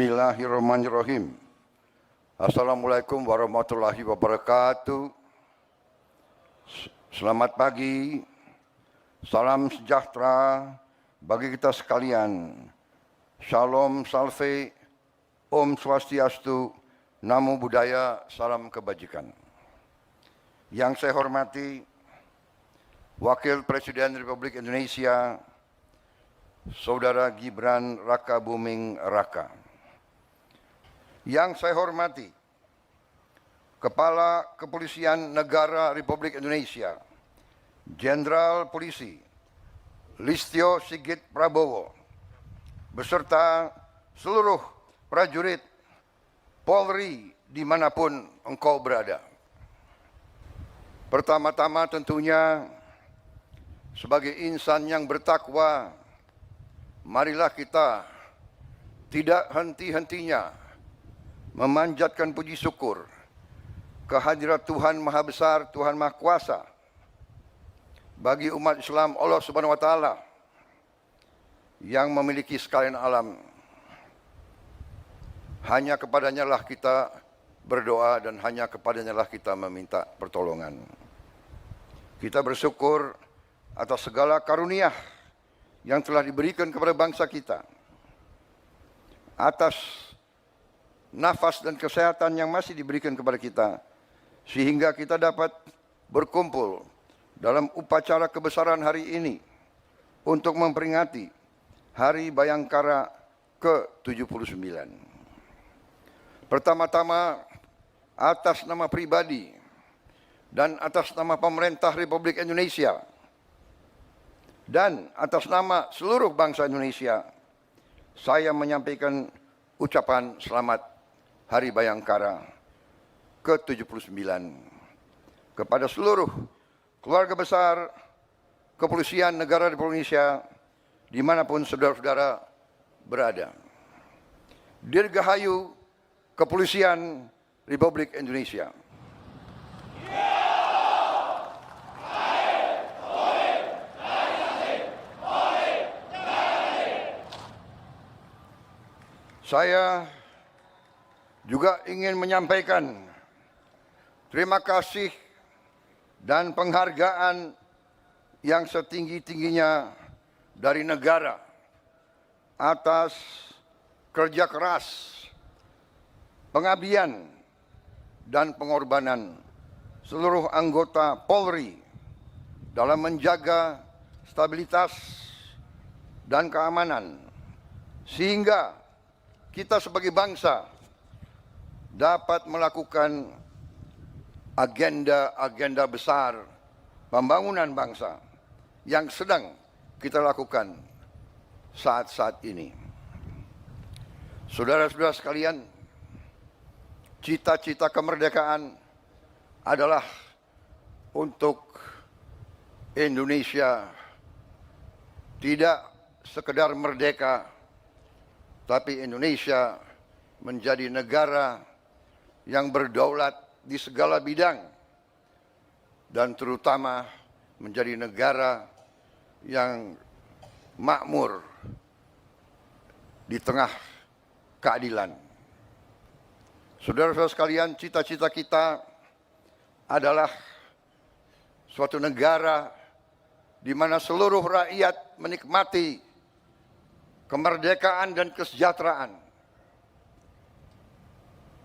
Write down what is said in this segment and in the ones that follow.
Bismillahirrahmanirrahim. Assalamualaikum warahmatullahi wabarakatuh. Selamat pagi, salam sejahtera bagi kita sekalian. Shalom, salve, Om Swastiastu, Namo Buddhaya, salam kebajikan. Yang saya hormati Wakil Presiden Republik Indonesia, Saudara Gibran Rakabuming Raka. Yang saya hormati Kepala Kepolisian Negara Republik Indonesia, Jenderal Polisi Listio Sigit Prabowo, beserta seluruh prajurit Polri dimanapun engkau berada. Pertama-tama tentunya sebagai insan yang bertakwa, marilah kita tidak henti-hentinya memanjatkan puji syukur kehadirat Tuhan Maha Besar, Tuhan Maha Kuasa bagi umat Islam Allah Subhanahu wa taala yang memiliki sekalian alam. Hanya kepadanya lah kita berdoa dan hanya kepadanya lah kita meminta pertolongan. Kita bersyukur atas segala karunia yang telah diberikan kepada bangsa kita, atas nafas dan kesehatan yang masih diberikan kepada kita, sehingga kita dapat berkumpul dalam upacara kebesaran hari ini untuk memperingati Hari Bayangkara ke-79. Pertama-tama, atas nama pribadi dan atas nama pemerintah Republik Indonesia dan atas nama seluruh bangsa Indonesia, saya menyampaikan ucapan selamat Hari Bayangkara ke-79 kepada seluruh keluarga besar Kepolisian Negara Republik Indonesia dimanapun saudara-saudara berada. Dirgahayu Kepolisian Republik Indonesia. Saya juga ingin menyampaikan terima kasih dan penghargaan yang setinggi-tingginya dari negara atas kerja keras, pengabdian, dan pengorbanan seluruh anggota Polri dalam menjaga stabilitas dan keamanan, sehingga kita sebagai bangsa dapat melakukan agenda-agenda besar pembangunan bangsa yang sedang kita lakukan saat-saat ini. Saudara-saudara sekalian, cita-cita kemerdekaan adalah untuk Indonesia tidak sekedar merdeka, tapi Indonesia menjadi negara yang berdaulat di segala bidang dan terutama menjadi negara yang makmur di tengah keadilan. Saudara-saudara sekalian, cita-cita kita adalah suatu negara di mana seluruh rakyat menikmati kemerdekaan dan kesejahteraan.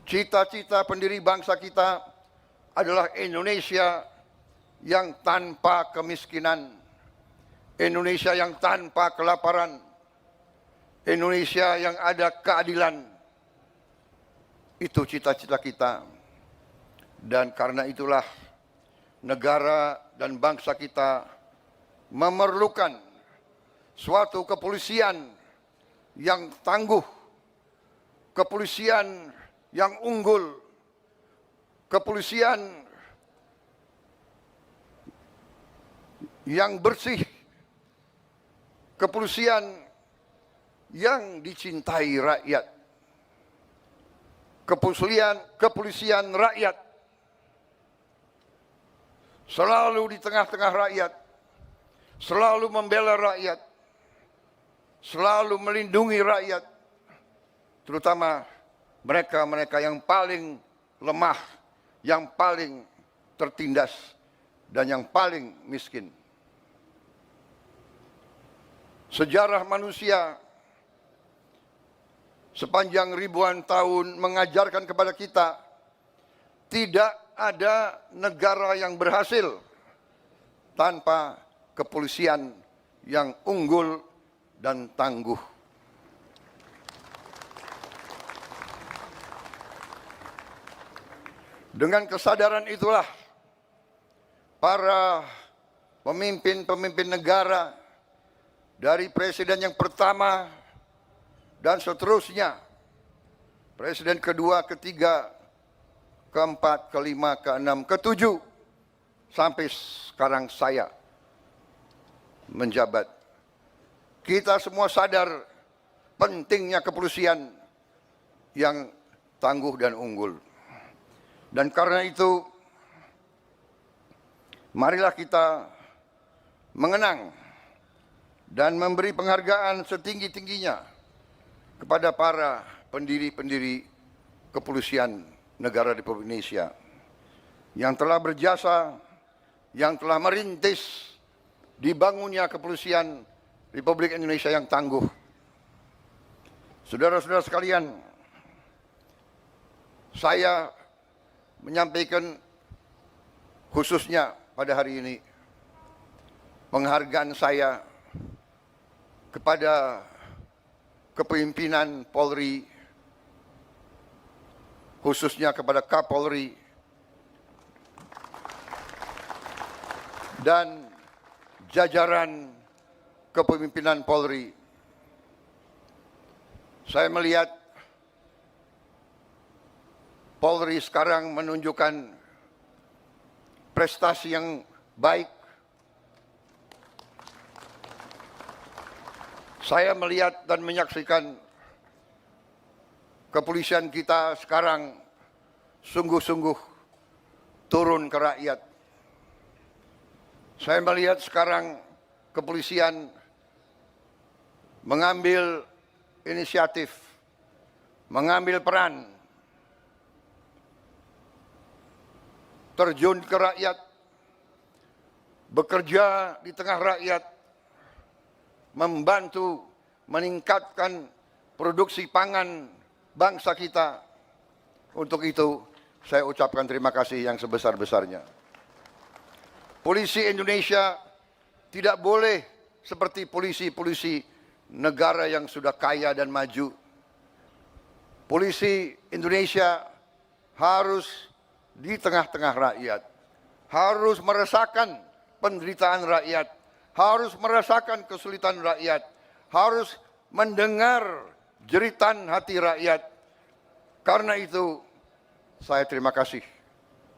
Cita-cita pendiri bangsa kita adalah Indonesia yang tanpa kemiskinan, Indonesia yang tanpa kelaparan, Indonesia yang ada keadilan. Itu cita-cita kita. Dan karena itulah negara dan bangsa kita memerlukan suatu kepolisian yang tangguh, kepolisian yang unggul, kepolisian yang bersih, kepolisian yang dicintai rakyat, kepolisian rakyat, selalu di tengah-tengah rakyat, selalu membela rakyat, selalu melindungi rakyat, terutama mereka-mereka yang paling lemah, yang paling tertindas, dan yang paling miskin. Sejarah manusia sepanjang ribuan tahun mengajarkan kepada kita, tidak ada negara yang berhasil tanpa kepolisian yang unggul dan tangguh. Dengan kesadaran itulah para pemimpin-pemimpin negara, dari presiden yang pertama dan seterusnya, presiden kedua, ketiga, keempat, kelima, keenam, ketujuh, sampai sekarang saya menjabat. Kita semua sadar pentingnya kepolisian yang tangguh dan unggul. Dan karena itu, marilah kita mengenang dan memberi penghargaan setinggi-tingginya kepada para pendiri-pendiri kepolisian negara Republik Indonesia yang telah berjasa, yang telah merintis dibangunnya kepolisian Republik Indonesia yang tangguh. Saudara-saudara sekalian, saya menyampaikan khususnya pada hari ini penghargaan saya kepada kepemimpinan Polri, khususnya kepada Kapolri dan jajaran kepemimpinan Polri. Saya melihat Polri sekarang menunjukkan prestasi yang baik. Saya melihat dan menyaksikan kepolisian kita sekarang sungguh-sungguh turun ke rakyat. Saya melihat sekarang kepolisian mengambil inisiatif, mengambil peran, terjun ke rakyat, bekerja di tengah rakyat, membantu meningkatkan produksi pangan bangsa kita. Untuk itu, saya ucapkan terima kasih yang sebesar-besarnya. Polisi Indonesia tidak boleh seperti polisi-polisi negara yang sudah kaya dan maju. Polisi Indonesia harus di tengah-tengah rakyat, harus merasakan penderitaan rakyat, harus merasakan kesulitan rakyat, harus mendengar jeritan hati rakyat. Karena itu, saya terima kasih,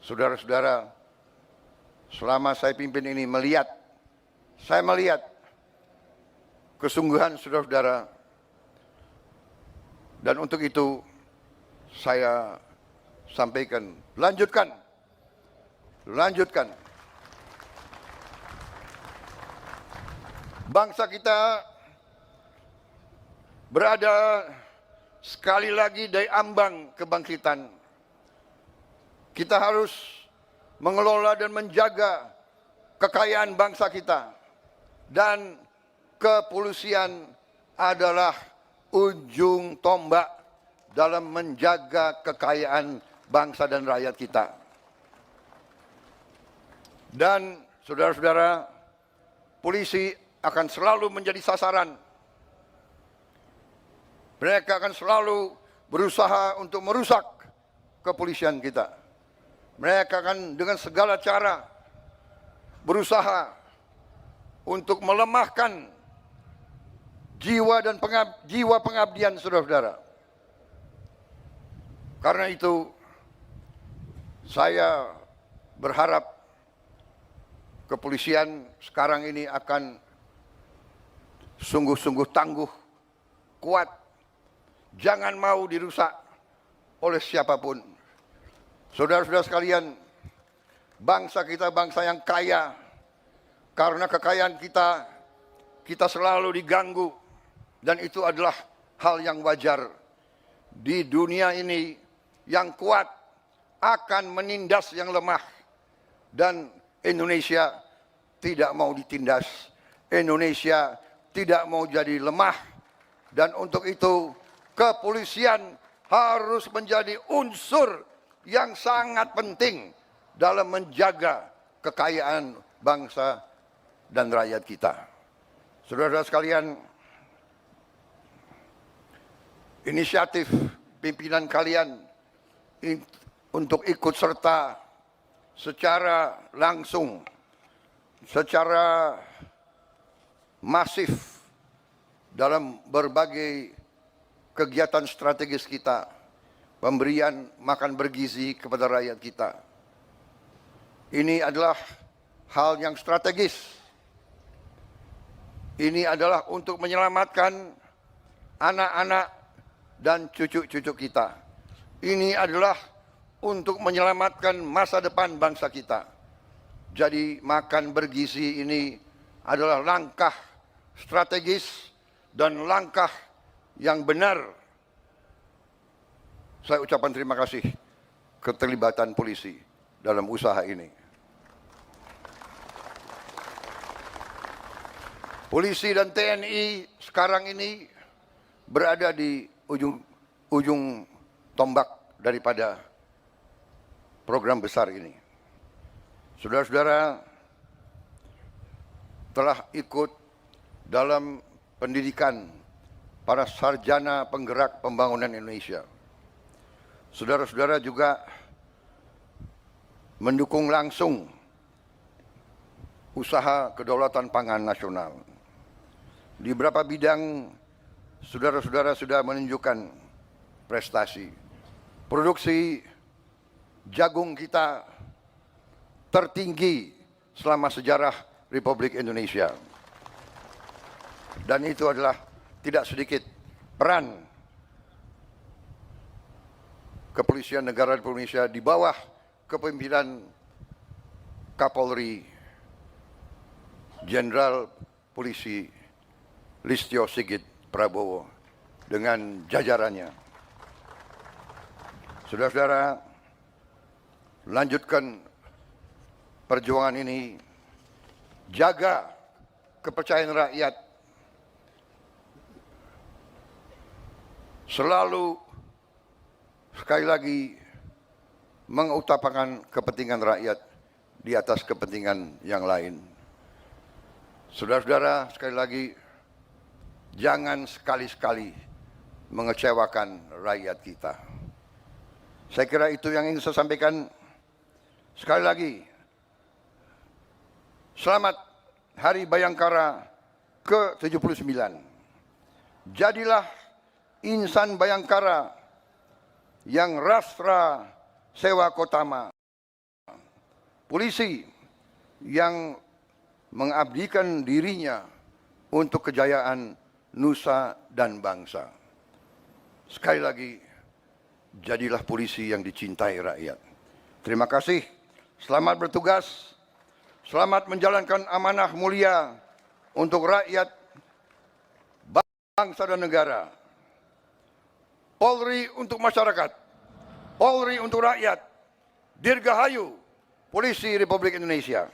saudara-saudara, selama saya pimpin ini saya melihat kesungguhan saudara-saudara, dan untuk itu saya sampaikan, lanjutkan. Bangsa kita berada sekali lagi di ambang kebangkitan. Kita harus mengelola dan menjaga kekayaan bangsa kita. Dan kepolisian adalah ujung tombak dalam menjaga kekayaan bangsa dan rakyat kita. Dan saudara-saudara, polisi akan selalu menjadi sasaran. Mereka akan selalu berusaha untuk merusak kepolisian kita. Mereka akan dengan segala cara berusaha untuk melemahkan jiwa dan jiwa pengabdian saudara-saudara. Karena itu, saya berharap kepolisian sekarang ini akan sungguh-sungguh tangguh, kuat, jangan mau dirusak oleh siapapun. Saudara-saudara sekalian, bangsa kita bangsa yang kaya. Karena kekayaan kita selalu diganggu, dan itu adalah hal yang wajar. di dunia ini yang kuat akan menindas yang lemah. Dan Indonesia tidak mau ditindas. Indonesia tidak mau jadi lemah. Dan untuk itu kepolisian harus menjadi unsur yang sangat penting dalam menjaga kekayaan bangsa dan rakyat kita. Saudara-saudara sekalian, inisiatif pimpinan kalian untuk ikut serta secara langsung, secara masif dalam berbagai kegiatan strategis kita, pemberian makan bergizi kepada rakyat kita. Ini adalah hal yang strategis. Ini adalah untuk menyelamatkan anak-anak dan cucu-cucu kita. Ini adalah untuk menyelamatkan masa depan bangsa kita. Jadi makan bergizi ini adalah langkah strategis dan langkah yang benar. Saya ucapkan terima kasih keterlibatan polisi dalam usaha ini. Polisi dan TNI sekarang ini berada di ujung tombak daripada program besar ini. Saudara-saudara telah ikut dalam pendidikan para sarjana penggerak pembangunan Indonesia. Saudara-saudara juga mendukung langsung usaha kedaulatan pangan nasional. Di beberapa bidang saudara-saudara sudah menunjukkan prestasi. Produksi jagung kita tertinggi selama sejarah Republik Indonesia. Dan itu adalah tidak sedikit peran Kepolisian Negara Republik Indonesia di bawah kepemimpinan Kapolri Jenderal Polisi Listio Sigit Prabowo dengan jajarannya. Saudara-saudara, lanjutkan perjuangan ini, jaga kepercayaan rakyat, selalu sekali lagi mengutamakan kepentingan rakyat di atas kepentingan yang lain. Saudara-saudara, sekali lagi, jangan sekali-sekali mengecewakan rakyat kita. Saya kira itu yang ingin saya sampaikan. Sekali lagi, selamat Hari Bayangkara ke-79. Jadilah insan Bayangkara yang rastra sewa kotama. Polisi yang mengabdikan dirinya untuk kejayaan nusa dan bangsa. Sekali lagi, jadilah polisi yang dicintai rakyat. Terima kasih, selamat bertugas, selamat menjalankan amanah mulia untuk rakyat, bangsa dan negara. Polri untuk masyarakat, Polri untuk rakyat, Dirgahayu, Polisi Republik Indonesia.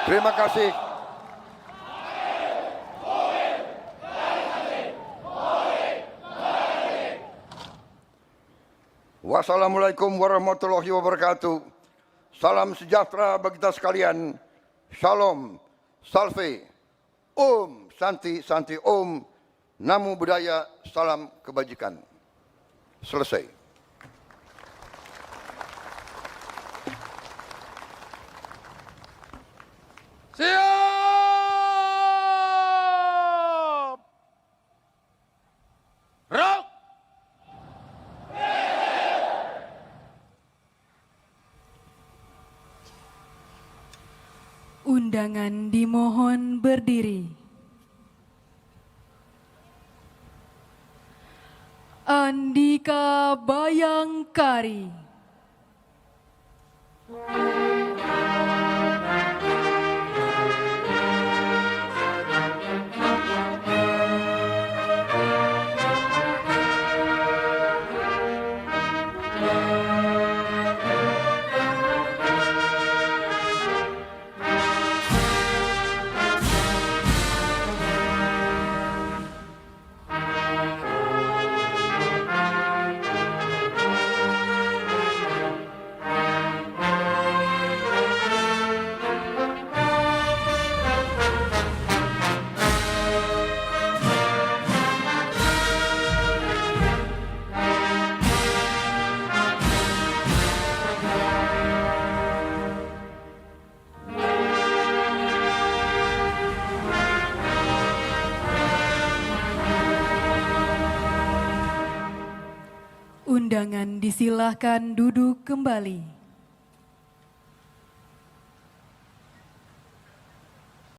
Terima kasih. Wassalamualaikum warahmatullahi wabarakatuh. Salam sejahtera bagi kita sekalian. Shalom, salve, om, santi, santi, om, namo buddhaya, salam kebajikan. Selesai. Siap! Rock! Undangan dimohon berdiri. Andika Bayangkari. Undangan disilahkan duduk kembali.